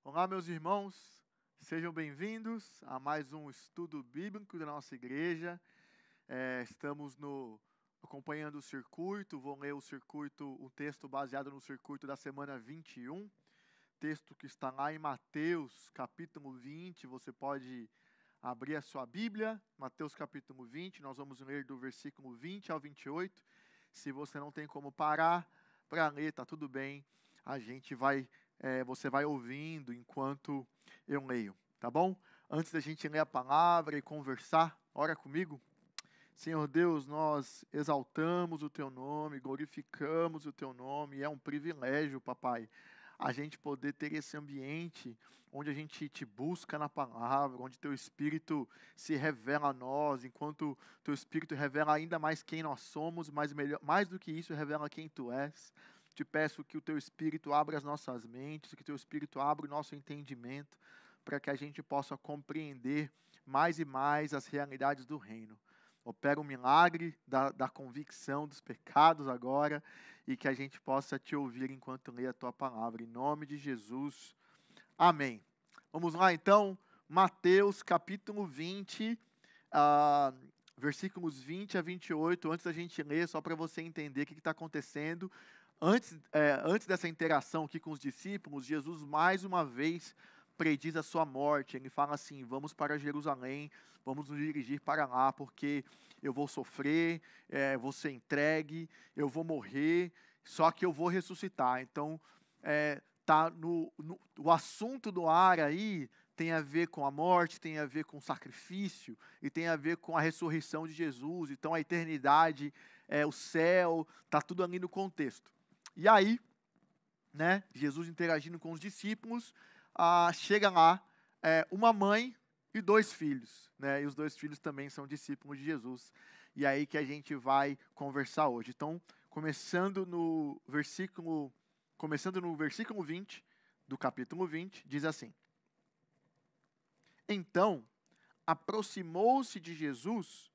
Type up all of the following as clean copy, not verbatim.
Olá, meus irmãos, sejam bem-vindos a mais um estudo bíblico da nossa igreja. Estamos acompanhando o circuito, vou ler o texto baseado no circuito da semana 21, texto que está lá em Mateus, capítulo 20, você pode abrir a sua Bíblia, Mateus capítulo 20, nós vamos ler do versículo 20 ao 28, se você não tem como parar para ler, tá tudo bem, você vai ouvindo enquanto eu leio, tá bom? Antes da gente ler a palavra e conversar, ora comigo. Senhor Deus, nós exaltamos o Teu nome, glorificamos o Teu nome, é um privilégio, papai, a gente poder ter esse ambiente onde a gente te busca na palavra, onde Teu Espírito se revela a nós, enquanto Teu Espírito revela ainda mais quem nós somos, mas mais do que isso, revela quem Tu és. Te peço que o Teu Espírito abra as nossas mentes, que o Teu Espírito abra o nosso entendimento, para que a gente possa compreender mais e mais as realidades do reino. Opera um milagre da convicção dos pecados agora, e que a gente possa Te ouvir enquanto lê a Tua palavra. Em nome de Jesus. Amém. Vamos lá então, Mateus capítulo 20, versículos 20 a 28. Antes da gente ler, só para você entender o que está acontecendo. Antes dessa interação aqui com os discípulos, Jesus mais uma vez prediz a sua morte. Ele fala assim: vamos para Jerusalém, vamos nos dirigir para lá, porque eu vou sofrer, vou ser entregue, eu vou morrer, só que eu vou ressuscitar. Então, o assunto do ar aí tem a ver com a morte, tem a ver com o sacrifício, e tem a ver com a ressurreição de Jesus. Então, a eternidade, o céu, está tudo ali no contexto. E aí, né, Jesus interagindo com os discípulos, chega lá uma mãe e 2 filhos, né, e os 2 filhos também são discípulos de Jesus. E aí que a gente vai conversar hoje. Então, começando no versículo 20 do capítulo 20, diz assim: Então, aproximou-se de Jesus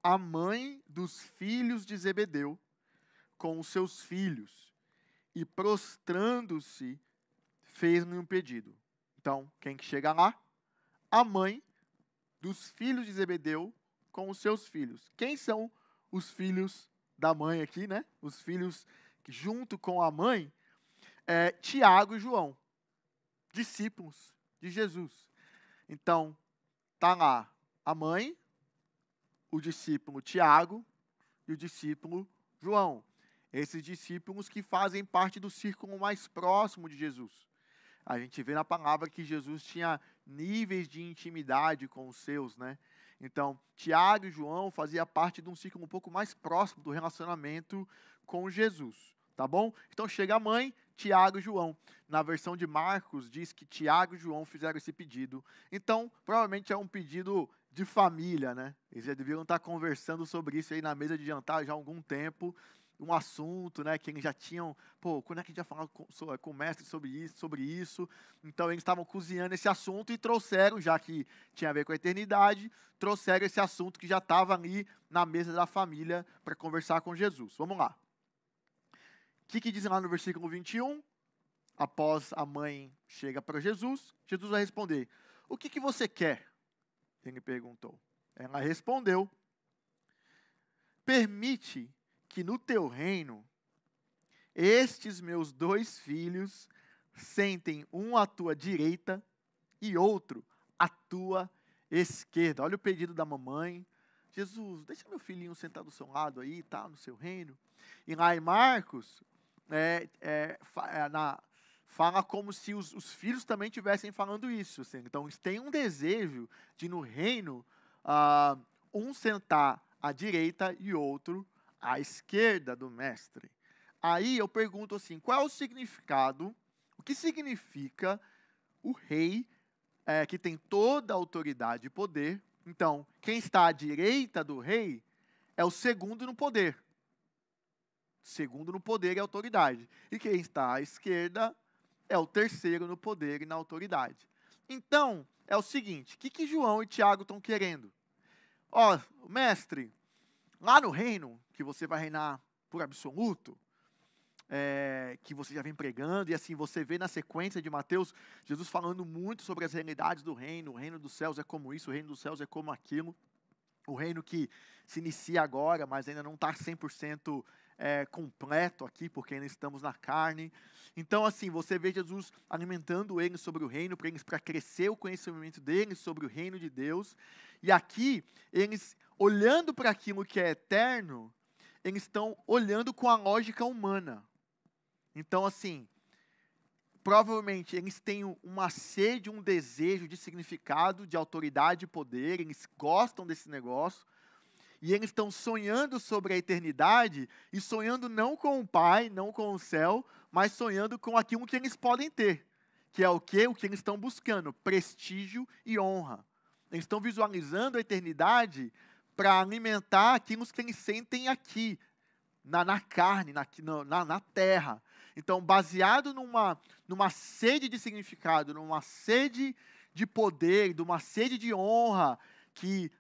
a mãe dos filhos de Zebedeu com os seus filhos, e prostrando-se, fez-lhe um pedido. Então, quem que chega lá? A mãe dos filhos de Zebedeu com os seus filhos. Quem são os filhos da mãe aqui, né? Os filhos que, junto com a mãe, Tiago e João, discípulos de Jesus. Então, tá lá a mãe, o discípulo Tiago e o discípulo João. Esses discípulos que fazem parte do círculo mais próximo de Jesus. A gente vê na palavra que Jesus tinha níveis de intimidade com os seus, né? Então, Tiago e João faziam parte de um círculo um pouco mais próximo do relacionamento com Jesus, tá bom? Então, chega a mãe, Tiago e João. Na versão de Marcos, diz que Tiago e João fizeram esse pedido. Então, provavelmente é um pedido de família, né? Eles já deviam estar conversando sobre isso aí na mesa de jantar já há algum tempo. Um assunto, né, que eles já tinham, quando é que a gente ia falar com o mestre sobre isso? Então, eles estavam cozinhando esse assunto e trouxeram, já que tinha a ver com a eternidade, trouxeram esse assunto que já estava ali na mesa da família para conversar com Jesus. Vamos lá. O que diz lá no versículo 21? Após a mãe chega para Jesus, Jesus vai responder: o que você quer? Ele perguntou. Ela respondeu: permite que no teu reino, estes meus 2 filhos sentem um à tua direita e outro à tua esquerda. Olha o pedido da mamãe. Jesus, deixa meu filhinho sentar do seu lado aí, tá, no seu reino. E lá em Marcos, fala como se os filhos também estivessem falando isso. Assim. Então, eles têm um desejo de no reino, um sentar à direita e outro à esquerda do mestre. Aí eu pergunto assim, qual é o significado, o que significa o rei que tem toda a autoridade e poder? Então, quem está à direita do rei é o segundo no poder. Segundo no poder e autoridade. E quem está à esquerda é o terceiro no poder e na autoridade. Então, é o seguinte, o que João e Tiago estão querendo? Mestre, lá no reino, que você vai reinar por absoluto, que você já vem pregando, e assim, você vê na sequência de Mateus, Jesus falando muito sobre as realidades do reino. O reino dos céus é como isso, o reino dos céus é como aquilo. O reino que se inicia agora, mas ainda não está 100% completo aqui, porque ainda estamos na carne. Então, assim, você vê Jesus alimentando eles sobre o reino, para crescer o conhecimento deles sobre o reino de Deus. E aqui, eles, olhando para aquilo que é eterno, eles estão olhando com a lógica humana. Então, assim, provavelmente eles têm uma sede, um desejo de significado, de autoridade e poder, eles gostam desse negócio, e eles estão sonhando sobre a eternidade, e sonhando não com o Pai, não com o céu, mas sonhando com aquilo que eles podem ter, que é o quê? O que eles estão buscando, prestígio e honra. Eles estão visualizando a eternidade para alimentar aquilo que eles sentem aqui, na carne, na terra. Então, baseado numa sede de significado, numa sede de poder, numa sede de honra, que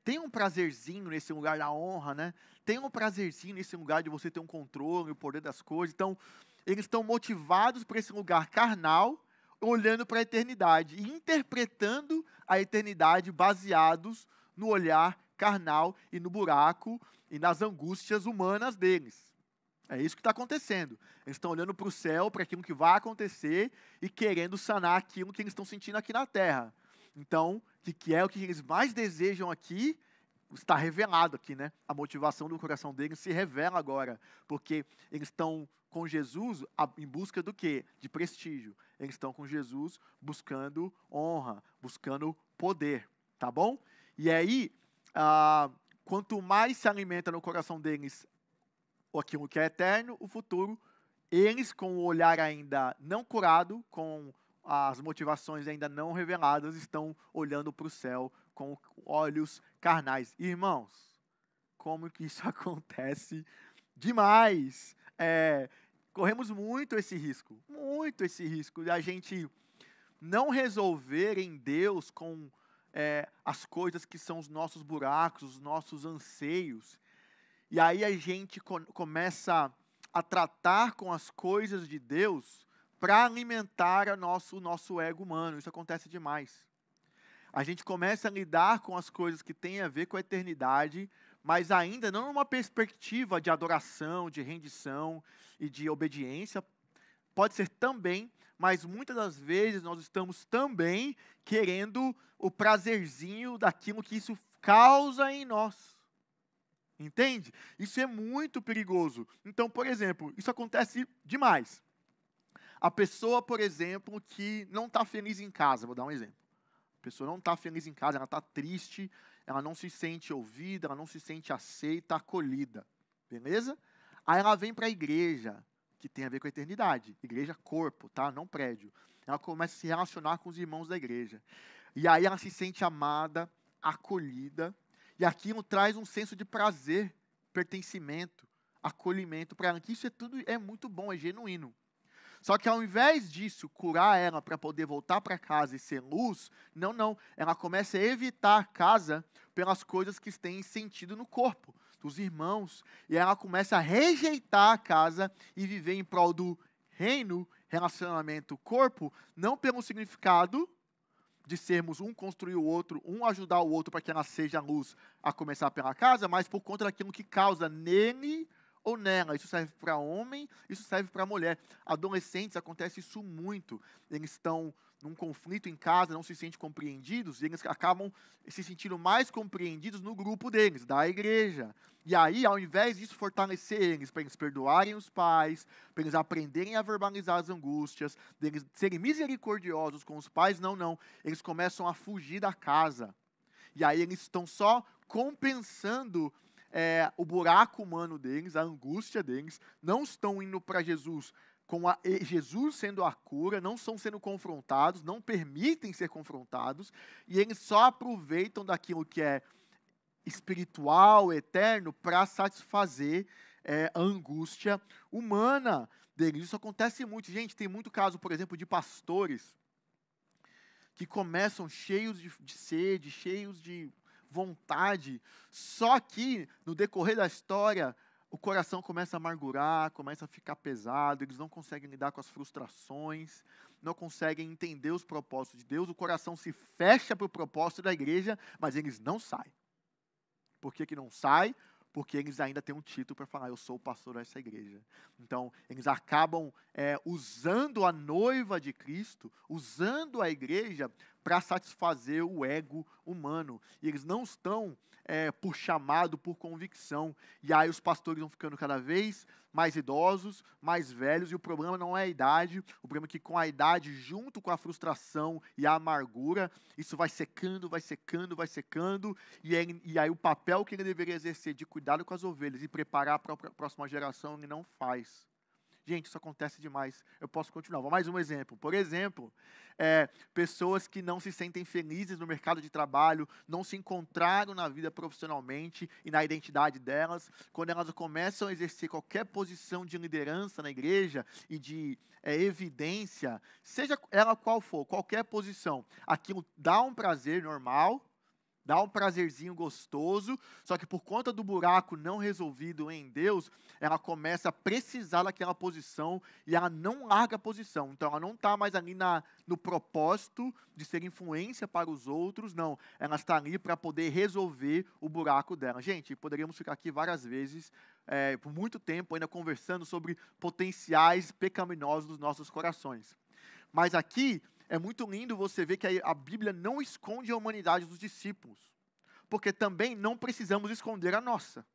tem um prazerzinho nesse lugar da honra, né? Tem um prazerzinho nesse lugar de você ter um controle, o poder das coisas. Então, eles estão motivados para esse lugar carnal, olhando para a eternidade e interpretando a eternidade baseados no olhar carnal e no buraco e nas angústias humanas deles. É isso que está acontecendo. Eles estão olhando para o céu, para aquilo que vai acontecer e querendo sanar aquilo que eles estão sentindo aqui na terra. Então, o que é o que eles mais desejam aqui, está revelado aqui, né? A motivação do coração deles se revela agora, porque eles estão com Jesus em busca do quê? De prestígio. Eles estão com Jesus buscando honra, buscando poder, tá bom? E aí, quanto mais se alimenta no coração deles aquilo que é eterno, o futuro, eles com o olhar ainda não curado, com as motivações ainda não reveladas, estão olhando para o céu com olhos carnais. Irmãos, como que isso acontece demais? Corremos muito esse risco de a gente não resolver em Deus com as coisas que são os nossos buracos, os nossos anseios. E aí a gente começa a tratar com as coisas de Deus para alimentar o nosso ego humano. Isso acontece demais. A gente começa a lidar com as coisas que têm a ver com a eternidade, mas ainda não numa perspectiva de adoração, de rendição e de obediência. Pode ser também, mas muitas das vezes nós estamos também querendo o prazerzinho daquilo que isso causa em nós. Entende? Isso é muito perigoso. Então, por exemplo, isso acontece demais. A pessoa, por exemplo, que não está feliz em casa, vou dar um exemplo. A pessoa não está feliz em casa, ela está triste, ela não se sente ouvida, ela não se sente aceita, acolhida. Beleza? Aí ela vem para a igreja, que tem a ver com a eternidade. Igreja corpo, tá? Não prédio. Ela começa a se relacionar com os irmãos da igreja. E aí ela se sente amada, acolhida, e aquilo traz um senso de prazer, pertencimento, acolhimento para ela, que isso tudo é muito bom, é genuíno. Só que ao invés disso, curar ela para poder voltar para casa e ser luz, não. Ela começa a evitar a casa pelas coisas que têm sentido no corpo, dos irmãos. E ela começa a rejeitar a casa e viver em prol do reino, relacionamento, corpo, não pelo significado de sermos um construir o outro, um ajudar o outro para que ela seja a luz a começar pela casa, mas por conta daquilo que causa nele ou nela. Isso serve para homem, isso serve para mulher. Adolescentes, acontece isso muito. Eles estão num conflito em casa, não se sentem compreendidos, e eles acabam se sentindo mais compreendidos no grupo deles, da igreja. E aí, ao invés disso, fortalecer eles, para eles perdoarem os pais, para eles aprenderem a verbalizar as angústias, deles serem misericordiosos com os pais, não. Eles começam a fugir da casa. E aí eles estão só compensando o buraco humano deles, a angústia deles, não estão indo para Jesus com Jesus sendo a cura, não estão sendo confrontados, não permitem ser confrontados, e eles só aproveitam daquilo que é espiritual, eterno, para satisfazer a angústia humana deles. Isso acontece muito. Gente, tem muito caso, por exemplo, de pastores que começam cheios de sede, cheios de vontade, só que no decorrer da história o coração começa a amargurar, começa a ficar pesado, eles não conseguem lidar com as frustrações, não conseguem entender os propósitos de Deus, o coração se fecha para o propósito da igreja, mas eles não saem. Por que que não saem? Porque eles ainda têm um título para falar, eu sou o pastor dessa igreja. Então, eles acabam usando a noiva de Cristo, usando a igreja para satisfazer o ego humano. E eles não estão por chamado, por convicção. E aí os pastores vão ficando cada vez mais idosos, mais velhos, e o problema não é a idade, o problema é que com a idade, junto com a frustração e a amargura, isso vai secando, vai secando, vai secando, e aí o papel que ele deveria exercer de cuidado com as ovelhas e preparar para a próxima geração, ele não faz. Gente, isso acontece demais. Eu posso continuar. Mais um exemplo. Por exemplo, pessoas que não se sentem felizes no mercado de trabalho, não se encontraram na vida profissionalmente e na identidade delas. Quando elas começam a exercer qualquer posição de liderança na igreja e de evidência, seja ela qual for, qualquer posição, aquilo dá um prazer normal, dá um prazerzinho gostoso, só que por conta do buraco não resolvido em Deus, ela começa a precisar daquela posição e ela não larga a posição. Então ela não está mais ali no propósito de ser influência para os outros, não. Ela está ali para poder resolver o buraco dela. Gente, poderíamos ficar aqui várias vezes, por muito tempo, ainda conversando sobre potenciais pecaminosos dos nossos corações. Mas aqui é muito lindo você ver que a Bíblia não esconde a humanidade dos discípulos, porque também não precisamos esconder a nossa.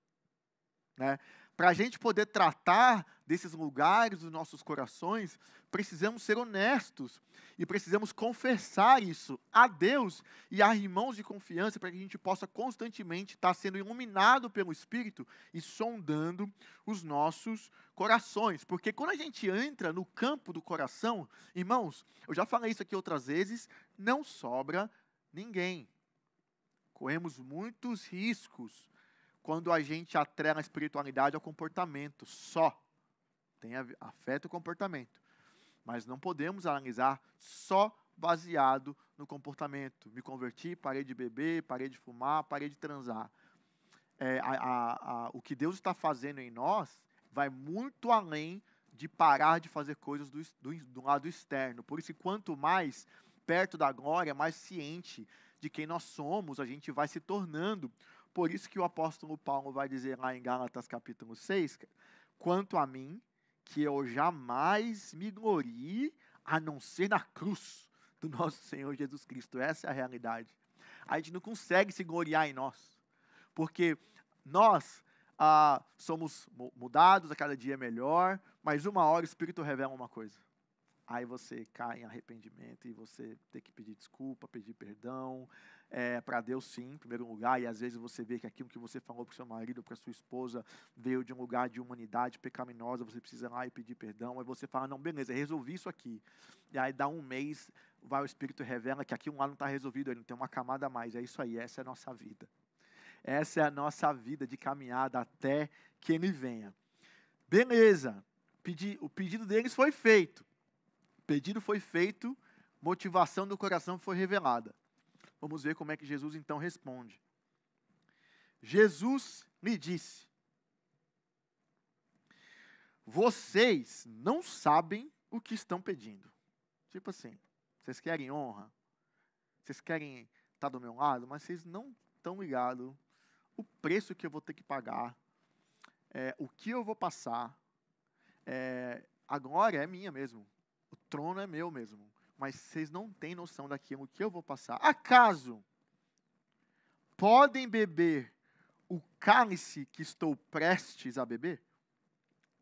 Né? Para a gente poder tratar desses lugares dos nossos corações, precisamos ser honestos e precisamos confessar isso a Deus e a irmãos de confiança para que a gente possa constantemente estar sendo iluminado pelo Espírito e sondando os nossos corações. Porque quando a gente entra no campo do coração, irmãos, eu já falei isso aqui outras vezes, não sobra ninguém. Corremos muitos riscos quando a gente atrela a espiritualidade ao comportamento só. Tem afeta o comportamento. Mas não podemos analisar só baseado no comportamento. Me converti, parei de beber, parei de fumar, parei de transar. O que Deus está fazendo em nós vai muito além de parar de fazer coisas do lado externo. Por isso, quanto mais perto da glória, mais ciente de quem nós somos, a gente vai se tornando. Por isso que o apóstolo Paulo vai dizer lá em Gálatas capítulo 6, quanto a mim, que eu jamais me glorie, a não ser na cruz do nosso Senhor Jesus Cristo. Essa é a realidade. A gente não consegue se gloriar em nós, porque nós somos mudados, a cada dia é melhor, mas uma hora o Espírito revela uma coisa. Aí você cai em arrependimento e você tem que pedir desculpa, pedir perdão, para Deus sim, em primeiro lugar, e às vezes você vê que aquilo que você falou para o seu marido, para a sua esposa, veio de um lugar de humanidade pecaminosa, você precisa ir lá e pedir perdão, aí você fala, não, beleza, resolvi isso aqui. E aí dá um mês, vai o Espírito revela que aquilo lá não está resolvido, ele tem uma camada a mais, é isso aí, essa é a nossa vida. Essa é a nossa vida de caminhada até que ele venha. Beleza, o pedido deles foi feito. O pedido foi feito, motivação do coração foi revelada. Vamos ver como é que Jesus então responde. Jesus lhe disse: vocês não sabem o que estão pedindo. Tipo assim, vocês querem honra? Vocês querem estar do meu lado? Mas vocês não estão ligados o preço que eu vou ter que pagar, o que eu vou passar. A glória é minha mesmo. O trono é meu mesmo. Mas vocês não têm noção daquilo que eu vou passar. Acaso podem beber o cálice que estou prestes a beber?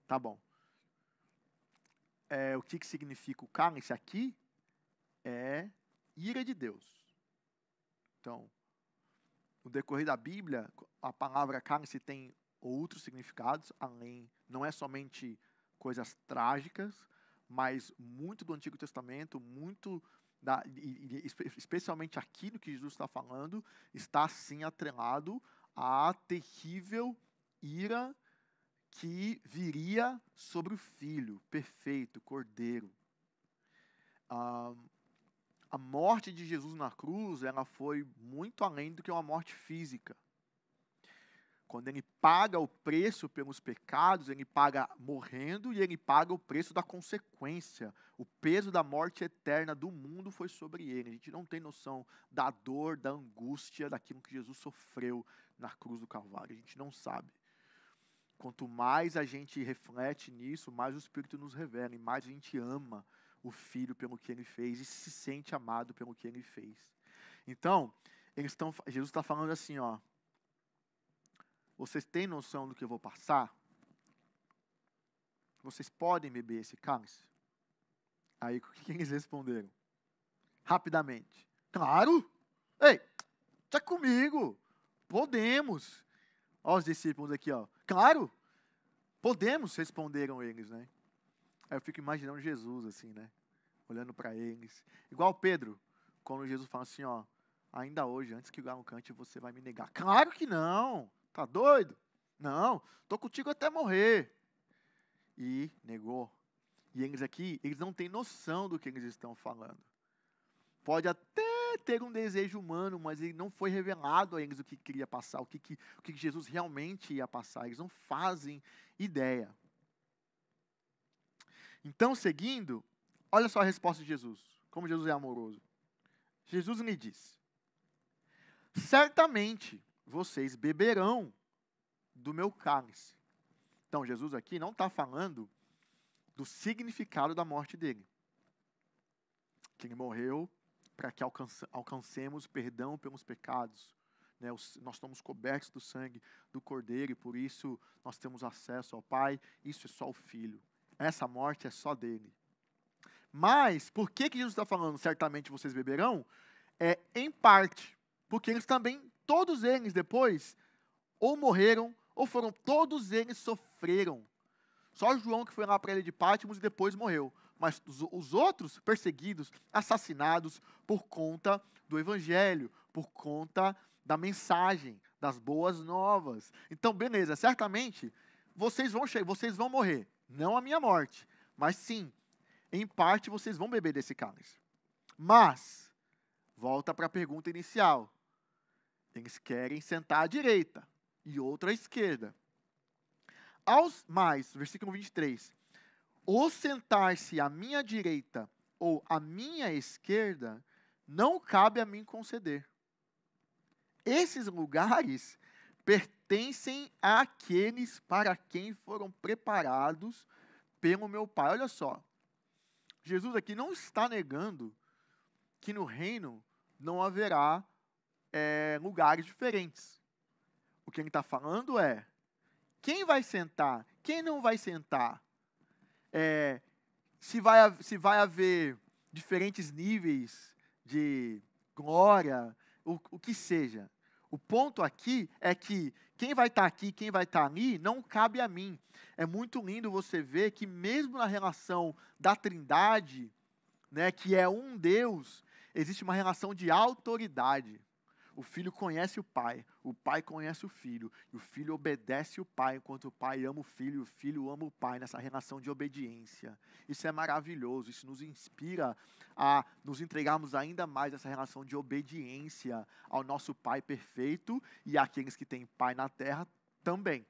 Tá bom. O que significa o cálice aqui? É ira de Deus. Então, no decorrer da Bíblia, a palavra cálice tem outros significados, além, não é somente coisas trágicas, mas muito do Antigo Testamento, muito especialmente aquilo que Jesus está falando, está sim atrelado à terrível ira que viria sobre o Filho perfeito, Cordeiro. A morte de Jesus na cruz, ela foi muito além do que uma morte física. Quando ele paga o preço pelos pecados, ele paga morrendo e ele paga o preço da consequência. O peso da morte eterna do mundo foi sobre ele. A gente não tem noção da dor, da angústia, daquilo que Jesus sofreu na cruz do Calvário. A gente não sabe. Quanto mais a gente reflete nisso, mais o Espírito nos revela e mais a gente ama o Filho pelo que ele fez e se sente amado pelo que ele fez. Então, Jesus está falando assim, ó. Vocês têm noção do que eu vou passar? Vocês podem beber esse cálice? Aí, o que eles responderam? Rapidamente. Claro! Ei, tá comigo! Podemos! Ó os discípulos aqui, ó. Claro! Podemos, responderam eles, né? Aí eu fico imaginando Jesus, assim, né? Olhando para eles. Igual Pedro, quando Jesus fala assim, ó. Ainda hoje, antes que o galo cante, você vai me negar. Claro que não! Tá doido? Não, tô contigo até morrer. E negou. E eles aqui, eles não têm noção do que eles estão falando. Pode até ter um desejo humano, mas ele não foi revelado a eles o que queria passar, o que Jesus realmente ia passar. Eles não fazem ideia. Então, seguindo, olha só a resposta de Jesus. Como Jesus é amoroso. Jesus lhe diz: certamente vocês beberão do meu cálice. Então, Jesus aqui não está falando do significado da morte dele. Que ele morreu para que alcancemos perdão pelos pecados. Né? Nós estamos cobertos do sangue do Cordeiro e por isso nós temos acesso ao Pai. Isso é só o Filho. Essa morte é só dele. Mas, por que Jesus está falando certamente vocês beberão? É em parte, porque eles também, todos eles depois, ou morreram, ou foram, todos eles sofreram. Só João que foi lá para a ilha de Patmos e depois morreu. Mas os outros perseguidos, assassinados por conta do Evangelho, por conta da mensagem, das boas novas. Então, beleza, certamente vocês vão morrer. Não a minha morte, mas sim, em parte vocês vão beber desse cálice. Mas, volta para a pergunta inicial. Eles querem sentar à direita e outra à esquerda. Versículo 23. Ou sentar-se à minha direita ou à minha esquerda, não cabe a mim conceder. Esses lugares pertencem àqueles para quem foram preparados pelo meu Pai. Olha só, Jesus aqui não está negando que no reino não haverá lugares diferentes. O que ele está falando é, quem vai sentar, quem não vai sentar, se vai haver diferentes níveis de glória, o que seja. O ponto aqui é que quem vai estar aqui, quem vai estar ali, não cabe a mim. É muito lindo você ver que mesmo na relação da Trindade, né, que é um Deus, existe uma relação de autoridade. O filho conhece o pai conhece o filho, e o filho obedece o pai, enquanto o pai ama o filho ama o pai, nessa relação de obediência. Isso é maravilhoso, isso nos inspira a nos entregarmos ainda mais nessa relação de obediência ao nosso Pai perfeito e àqueles que têm Pai na terra também.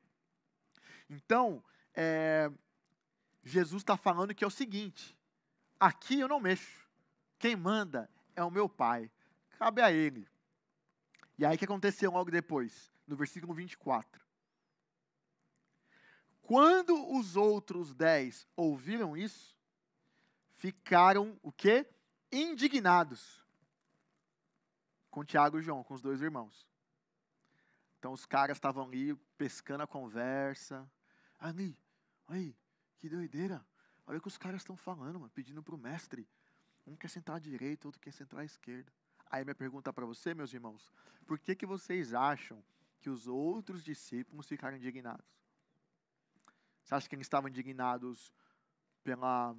Então, Jesus está falando que é o seguinte, aqui eu não mexo, quem manda é o meu Pai, cabe a Ele. E aí o que aconteceu logo depois? No versículo 24. Quando os outros 10 ouviram isso, ficaram o quê? Indignados. Com Tiago e João, com os dois irmãos. Então os caras estavam ali pescando a conversa. Ali, aí, que doideira. Olha o que os caras estão falando, mano, pedindo para o mestre. Um quer sentar à direita, outro quer sentar à esquerda. Aí minha pergunta para você, meus irmãos, por que vocês acham que os outros discípulos ficaram indignados? Você acha que eles estavam indignados pelo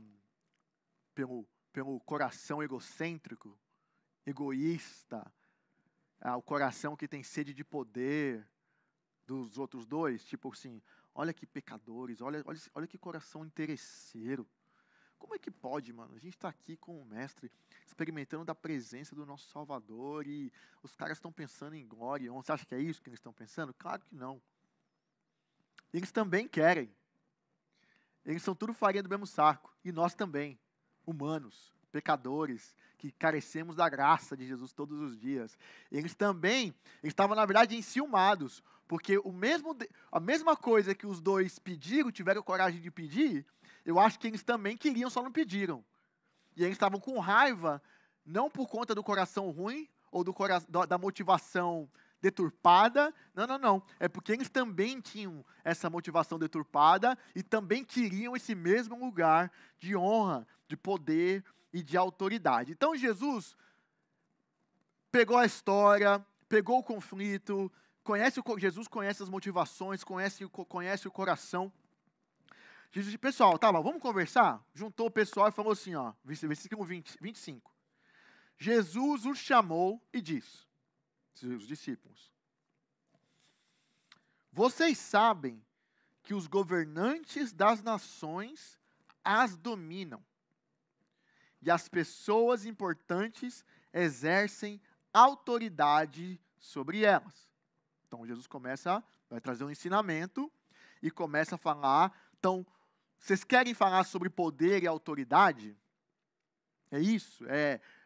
coração egocêntrico, egoísta, o coração que tem sede de poder dos outros dois? Tipo assim, olha que pecadores, olha que coração interesseiro. Como é que pode, mano? A gente está aqui com o mestre, experimentando da presença do nosso Salvador e os caras estão pensando em glória. Você acha que é isso que eles estão pensando? Claro que não. Eles também querem. Eles são tudo farinha do mesmo saco. E nós também, humanos, pecadores, que carecemos da graça de Jesus todos os dias. Eles também estavam, na verdade, enciumados, porque a mesma coisa que os dois pediram, tiveram coragem de pedir, eu acho que eles também queriam, só não pediram. E eles estavam com raiva, não por conta do coração ruim, ou da motivação deturpada, não. É porque eles também tinham essa motivação deturpada e também queriam esse mesmo lugar de honra, de poder e de autoridade. Então Jesus pegou a história, pegou o conflito, Jesus conhece as motivações, conhece o coração. Jesus disse, pessoal, tá bom, vamos conversar? Juntou o pessoal e falou assim, ó, versículo 25. Jesus os chamou e disse, os discípulos, vocês sabem que os governantes das nações as dominam e as pessoas importantes exercem autoridade sobre elas. Então Jesus vai trazer um ensinamento e começa a falar, então, vocês querem falar sobre poder e autoridade? É isso,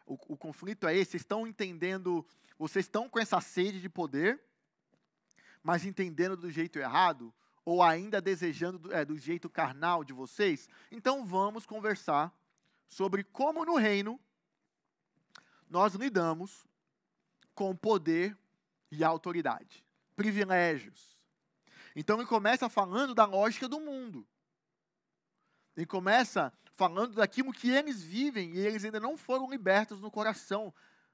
o conflito é esse, vocês estão entendendo, vocês estão com essa sede de poder, mas entendendo do jeito errado, ou ainda desejando do jeito carnal de vocês? Então vamos conversar sobre como no reino nós lidamos com poder e autoridade, privilégios. Então ele começa falando da lógica do mundo. Ele começa falando daquilo que eles vivem e eles ainda não foram libertos no coração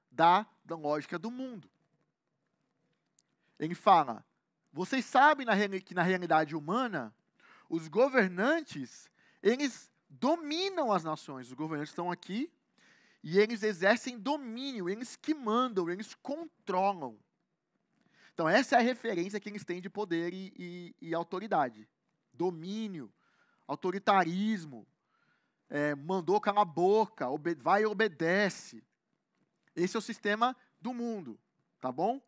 da lógica do mundo. Ele fala, vocês sabem que na realidade humana, os governantes, eles dominam as nações. Os governantes estão aqui e eles exercem domínio, eles que mandam, eles controlam. Então essa é a referência que eles têm de poder e autoridade. Domínio, autoritarismo, mandou calar a boca, vai e obedece. Esse é o sistema do mundo, tá bom?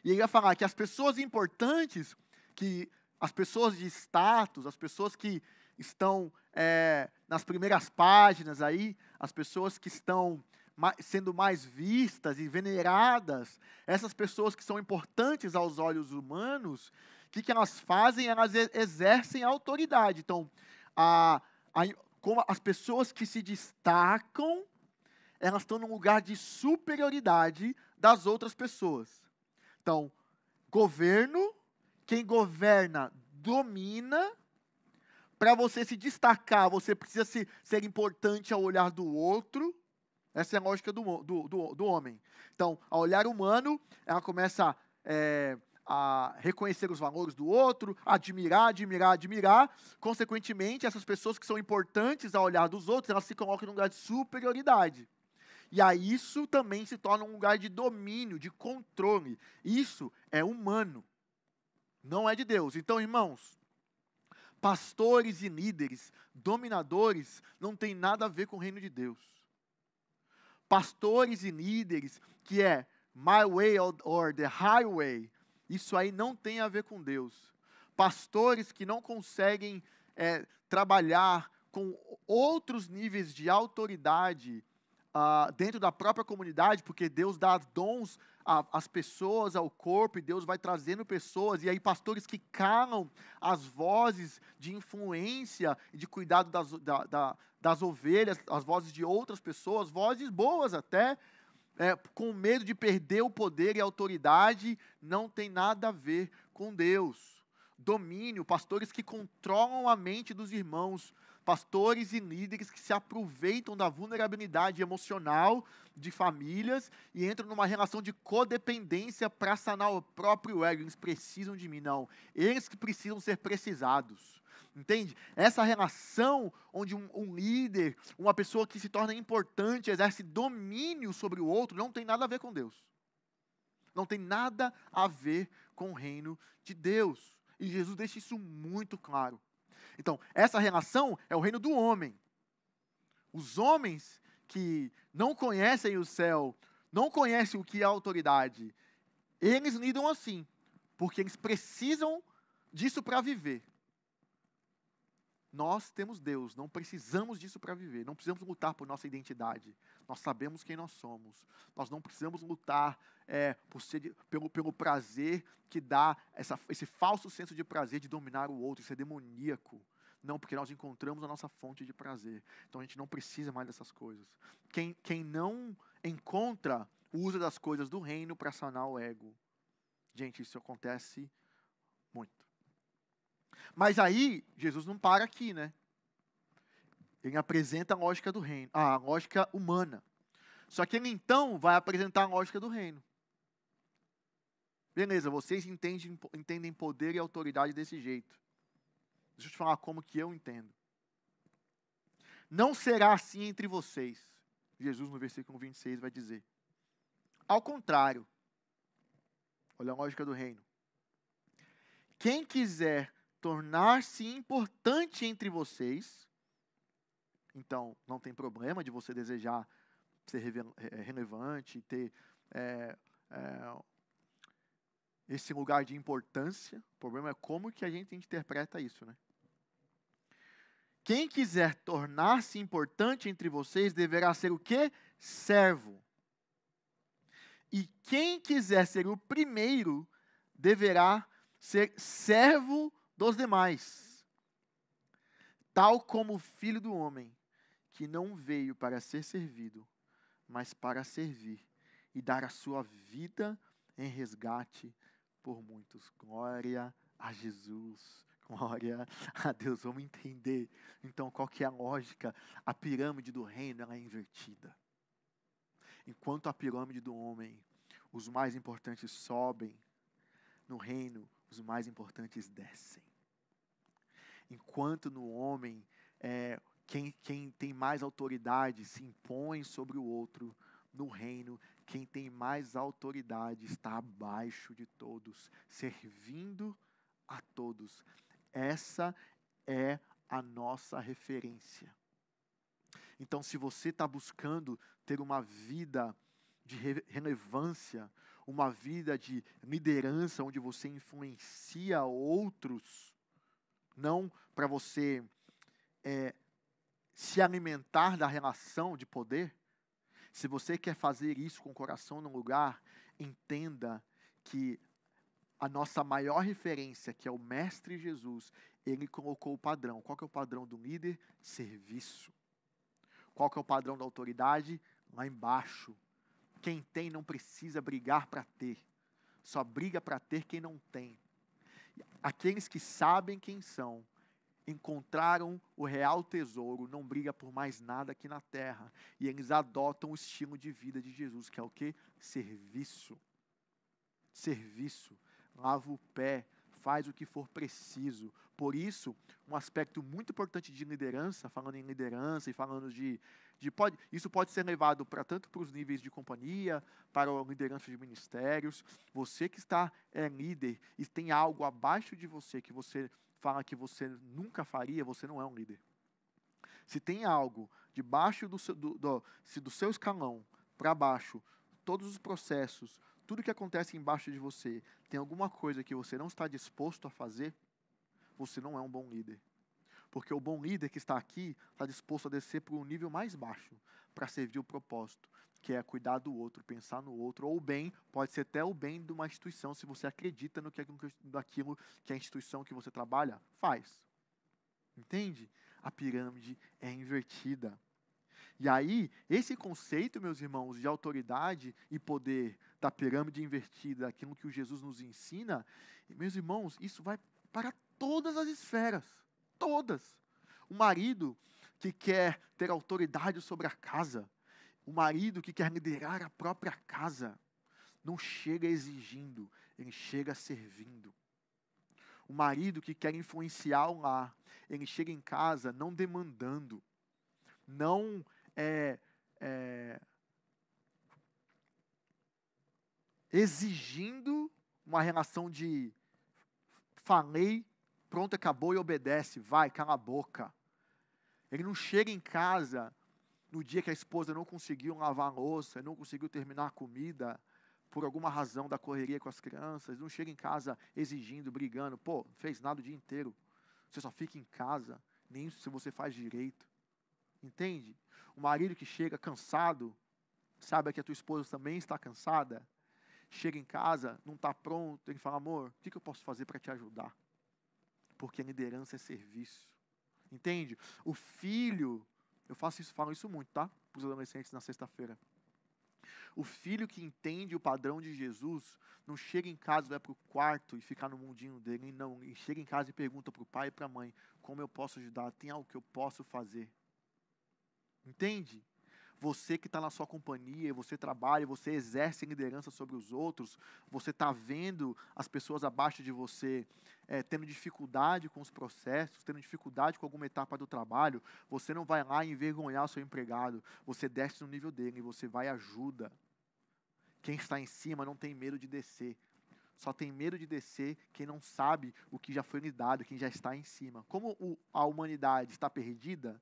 E ele vai falar que as pessoas importantes, que as pessoas de status, as pessoas que estão nas primeiras páginas aí, as pessoas que estão sendo mais vistas e veneradas, essas pessoas que são importantes aos olhos humanos, o que elas fazem? Elas exercem autoridade. Então, como as pessoas que se destacam, elas estão num lugar de superioridade das outras pessoas. Então, governo, quem governa domina. Para você se destacar, você precisa ser importante ao olhar do outro. Essa é a lógica do homem. Então, ao olhar humano, ela começa a reconhecer os valores do outro, admirar. Consequentemente, essas pessoas que são importantes ao olhar dos outros, elas se colocam num lugar de superioridade. E aí isso também se torna um lugar de domínio, de controle. Isso é humano, não é de Deus. Então, irmãos, pastores e líderes, dominadores, não tem nada a ver com o reino de Deus. Pastores e líderes, que é my way or the highway, isso aí não tem a ver com Deus. Pastores que não conseguem trabalhar com outros níveis de autoridade dentro da própria comunidade, porque Deus dá dons às pessoas, ao corpo, e Deus vai trazendo pessoas, e aí pastores que calam as vozes de influência e de cuidado das ovelhas, as vozes de outras pessoas, vozes boas até, com medo de perder o poder e a autoridade, não tem nada a ver com Deus. Domínio, pastores que controlam a mente dos irmãos, pastores e líderes que se aproveitam da vulnerabilidade emocional de famílias e entram numa relação de codependência para sanar o próprio ego. Eles precisam de mim, não. Eles que precisam ser precisados. Entende? Essa relação onde um líder, uma pessoa que se torna importante, exerce domínio sobre o outro, não tem nada a ver com Deus. Não tem nada a ver com o reino de Deus. E Jesus deixa isso muito claro. Então, essa relação é o reino do homem. Os homens que não conhecem o céu, não conhecem o que é autoridade, eles lidam assim, porque eles precisam disso para viver. Nós temos Deus, não precisamos disso para viver, não precisamos lutar por nossa identidade. Nós sabemos quem nós somos. Nós não precisamos lutar pelo prazer que dá esse falso senso de prazer de dominar o outro, isso é demoníaco. Não, porque nós encontramos a nossa fonte de prazer. Então a gente não precisa mais dessas coisas. Quem não encontra, usa das coisas do reino para sanar o ego. Gente, isso acontece muito. Mas aí, Jesus não para aqui, né? Ele apresenta a lógica do reino, a lógica humana. Só que ele então vai apresentar a lógica do reino. Beleza, vocês entendem poder e autoridade desse jeito. Deixa eu te falar como que eu entendo. Não será assim entre vocês. Jesus no versículo 26 vai dizer. Ao contrário. Olha a lógica do reino. Quem quiser tornar-se importante entre vocês, então não tem problema de você desejar ser relevante, ter esse lugar de importância. O problema é como que a gente interpreta isso, né? Quem quiser tornar-se importante entre vocês deverá ser o quê? Servo. E quem quiser ser o primeiro deverá ser servo dos demais. Tal como o Filho do Homem, que não veio para ser servido, mas para servir e dar a sua vida em resgate por muitos. Glória a Jesus. Glória a Deus. Vamos entender, então, qual que é a lógica. A pirâmide do reino, ela é invertida. Enquanto a pirâmide do homem, os mais importantes sobem, no reino, os mais importantes descem. Enquanto no homem, quem tem mais autoridade se impõe sobre o outro, no reino, quem tem mais autoridade está abaixo de todos, servindo a todos. Essa é a nossa referência. Então, se você está buscando ter uma vida de relevância, uma vida de liderança, onde você influencia outros, não para você se alimentar da relação de poder, se você quer fazer isso com o coração no lugar, entenda que a nossa maior referência, que é o Mestre Jesus, ele colocou o padrão. Qual que é o padrão do líder? Serviço. Qual que é o padrão da autoridade? Lá embaixo. Quem tem não precisa brigar para ter. Só briga para ter quem não tem. Aqueles que sabem quem são, encontraram o real tesouro, não briga por mais nada aqui na terra. E eles adotam o estilo de vida de Jesus, que é o quê? Serviço. Serviço. Lava o pé, faz o que for preciso. Por isso, um aspecto muito importante de liderança, falando em liderança e falando isso pode ser levado tanto para os níveis de companhia, para a liderança de ministérios. Você que está líder e tem algo abaixo de você que você fala que você nunca faria, você não é um líder. Se tem algo debaixo do seu escalão para baixo, todos os processos, tudo que acontece embaixo de você, tem alguma coisa que você não está disposto a fazer, você não é um bom líder. Porque o bom líder que está aqui está disposto a descer para um nível mais baixo, para servir o propósito, que é cuidar do outro, pensar no outro, ou o bem, pode ser até o bem de uma instituição, se você acredita naquilo que a instituição que você trabalha faz. Entende? A pirâmide é invertida. E aí, esse conceito, meus irmãos, de autoridade e poder da pirâmide invertida, aquilo que o Jesus nos ensina, meus irmãos, isso vai para todas as esferas. Todas. O marido que quer ter autoridade sobre a casa, o marido que quer liderar a própria casa, não chega exigindo, ele chega servindo. O marido que quer influenciar o lar, ele chega em casa não demandando, não exigindo uma relação de falei, pronto, acabou e obedece, vai, cala a boca. Ele não chega em casa no dia que a esposa não conseguiu lavar a louça, não conseguiu terminar a comida, por alguma razão da correria com as crianças, não chega em casa exigindo, brigando, pô, não fez nada o dia inteiro, você só fica em casa. nem se você faz direito. Entende? O marido que chega cansado, sabe que a tua esposa também está cansada, chega em casa, não está pronto, ele fala, amor, o que eu posso fazer para te ajudar? Porque a liderança é serviço. Entende? O filho, falo isso muito, tá? Para os adolescentes na sexta-feira. O filho que entende o padrão de Jesus, não chega em casa, vai para o quarto e fica no mundinho dele, não. Ele chega em casa e pergunta para o pai e para a mãe, como eu posso ajudar? Tem algo que eu posso fazer? Entende? Você que está na sua companhia, você trabalha, você exerce liderança sobre os outros, você está vendo as pessoas abaixo de você tendo dificuldade com os processos, tendo dificuldade com alguma etapa do trabalho, você não vai lá envergonhar o seu empregado, você desce no nível dele, você vai e ajuda. Quem está em cima não tem medo de descer. Só tem medo de descer quem não sabe o que já foi lhe dado, quem já está em cima. Como a humanidade está perdida,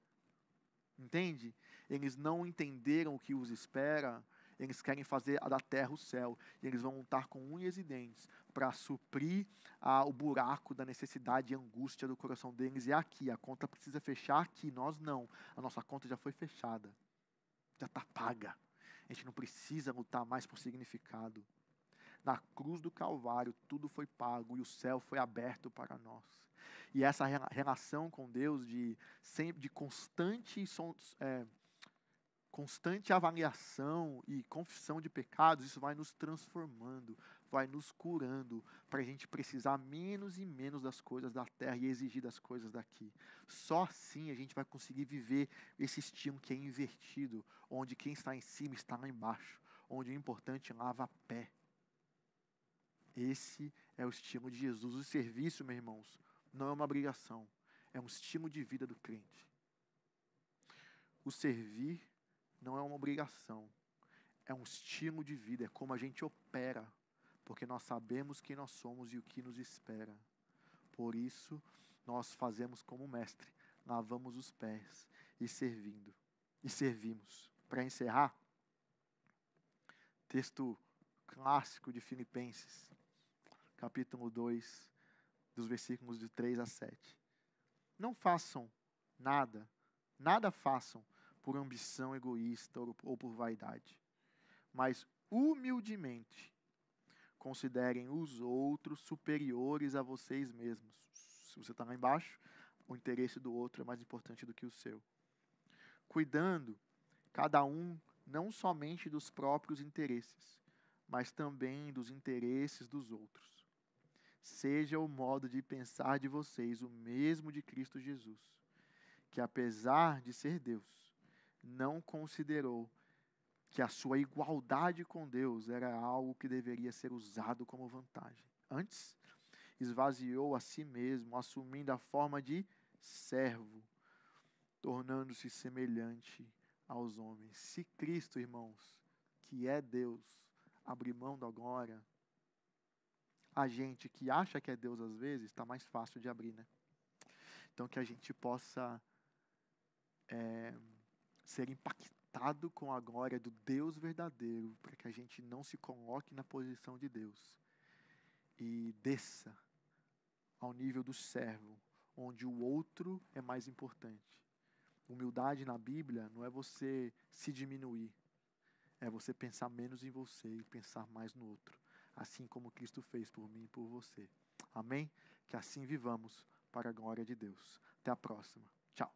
entende? Eles não entenderam o que os espera, eles querem fazer da terra o céu, e eles vão lutar com unhas e dentes para suprir o buraco da necessidade e angústia do coração deles. E aqui, a conta precisa fechar aqui, nós não. A nossa conta já foi fechada, já está paga. A gente não precisa lutar mais por significado. Na cruz do Calvário, tudo foi pago e o céu foi aberto para nós. E essa relação com Deus de constante avaliação e confissão de pecados, isso vai nos transformando, vai nos curando, para a gente precisar menos e menos das coisas da terra e exigir das coisas daqui. Só assim a gente vai conseguir viver esse estilo que é invertido, onde quem está em cima está lá embaixo, onde o importante lava a pé. Esse é o estilo de Jesus. O serviço, meus irmãos, não é uma obrigação, é um estilo de vida do crente. O servir não é uma obrigação, é um estilo de vida, é como a gente opera, porque nós sabemos quem nós somos e o que nos espera. Por isso, nós fazemos como mestre, lavamos os pés e servimos. Para encerrar, texto clássico de Filipenses, capítulo 2, dos versículos de 3 a 7. Não façam nada façam por ambição egoísta ou por vaidade, mas humildemente considerem os outros superiores a vocês mesmos. Se você está lá embaixo, o interesse do outro é mais importante do que o seu. Cuidando, cada um, não somente dos próprios interesses, mas também dos interesses dos outros. Seja o modo de pensar de vocês o mesmo de Cristo Jesus, que apesar de ser Deus, não considerou que a sua igualdade com Deus era algo que deveria ser usado como vantagem. Antes, esvaziou a si mesmo, assumindo a forma de servo, tornando-se semelhante aos homens. Se Cristo, irmãos, que é Deus, abrir mão da glória, a gente que acha que é Deus às vezes, está mais fácil de abrir, né? Então que a gente possa ser impactado com a glória do Deus verdadeiro, para que a gente não se coloque na posição de Deus e desça ao nível do servo, onde o outro é mais importante. Humildade na Bíblia não é você se diminuir, é você pensar menos em você e pensar mais no outro, assim como Cristo fez por mim e por você. Amém? Que assim vivamos para a glória de Deus. Até a próxima. Tchau.